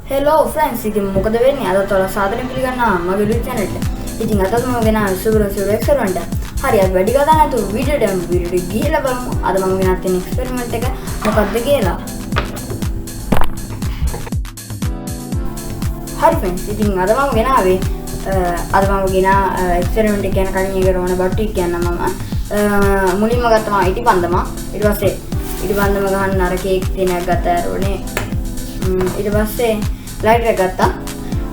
Hello friends, ඉතින් මොකද වෙන්නේ? අදත් ඔයාලා සාදරයෙන් පිළිගන්නවා මගේ YouTube channel එකට. ඉතින් අදත් මම ගෙනාවේ සුබ එක්ස්පෙරිමන්ට් එක. හරි අපි වැඩි කතා නැතුව වීඩියෝට යමු. වීඩියෝට ගිහිල්ලා බලමු. අද මම ගෙනාව තියෙන එක්ස්පෙරිමන්ට් එක මොකක්ද කියලා. හරි friends, ඉතින් අද මම ගෙනාවේ එක්ස්පෙරිමන්ට් එක ගැන කලින් ඒකට ඕන බට් ටික කියන්නම් මම. මුලින්ම ගත්තම ඉටිපන්දම. ඊට පස්සේ ඉටිපන්දම ගහන්න අර කේක් තියෙනක් ගත්තා ඕනේ. ඊට පස්සේ ලයිටර් එක ගත්තා.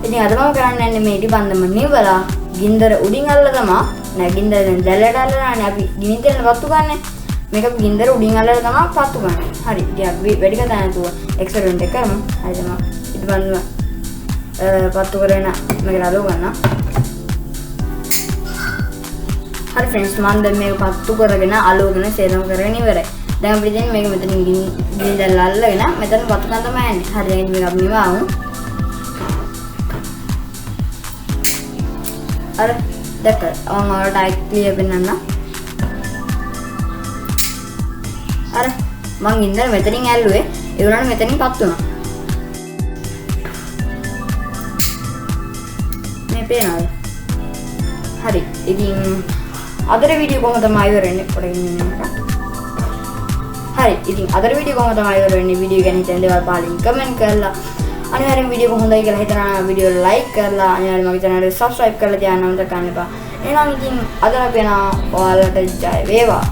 ඉතින් අද මම කරන්න යන්නේ මේ ඉටිපන්දම නිවලා ගින්දර උඩින් අල්ලලා තමයි නෑ ගින්දර දැන් දැල්ලට අල්ලලානේ අපි ගිනි තෙල් පත්තු ගන්න. මේක ගින්දර උඩින් අල්ලලා තමයි පත්තු ගන්න. හරි. ඉතින් අපි වැඩි කතා නැතුව එක්ස්පෙරිමන්ට් එක කරමු. හරි තමයි. ඉටිපන්දම පත්තු කරගෙන මේක අලව ගන්න. හරි friends මම දැන් මේක පත්තු කරගෙන අලවගෙන සේරම කරගෙන ඉවරයි. දැන් අපිට දැන් මේක මෙතනින් ගිනි දැල් අල්ලගෙන මෙතන පත්තු ගන්න තමයි යන්නේ. හරි දැන් මේක අපි නිවාමු. අර දැක්ක මම ඔයාලට අයි ක්ලියර් වෙන්නන්න. අර මං ඉඳලා මෙතනින් ඇල්ලුවේ ඒ වුණාට මෙතනින් පත්තු වුණා. මේ පේනවද? හරි. ඉතින් අදට වීඩියෝ කොහොමද තමයි ඉවර වෙන්නේ පොඩ්ඩක් ඉන්නන්න. හරි. ඉතින් අදට වීඩියෝ කොහොමද තමයි ඉවර වෙන්නේ? වීඩියෝ ගැන හිතන දේවල් පහලින් කමෙන්ට් කරලා අනිවාර්යෙන් වීඩියෝ හොඳයි කියලා හිතනවා වීඩියෝ ලයික් කරලා අනිවාර්යෙන් මගේ channel එක subscribe කරලා තියන්න අමතක කරන්න එපා. එහෙනම් ඉතින් අද අපි යනවා ඔයාලට ජය වේවා.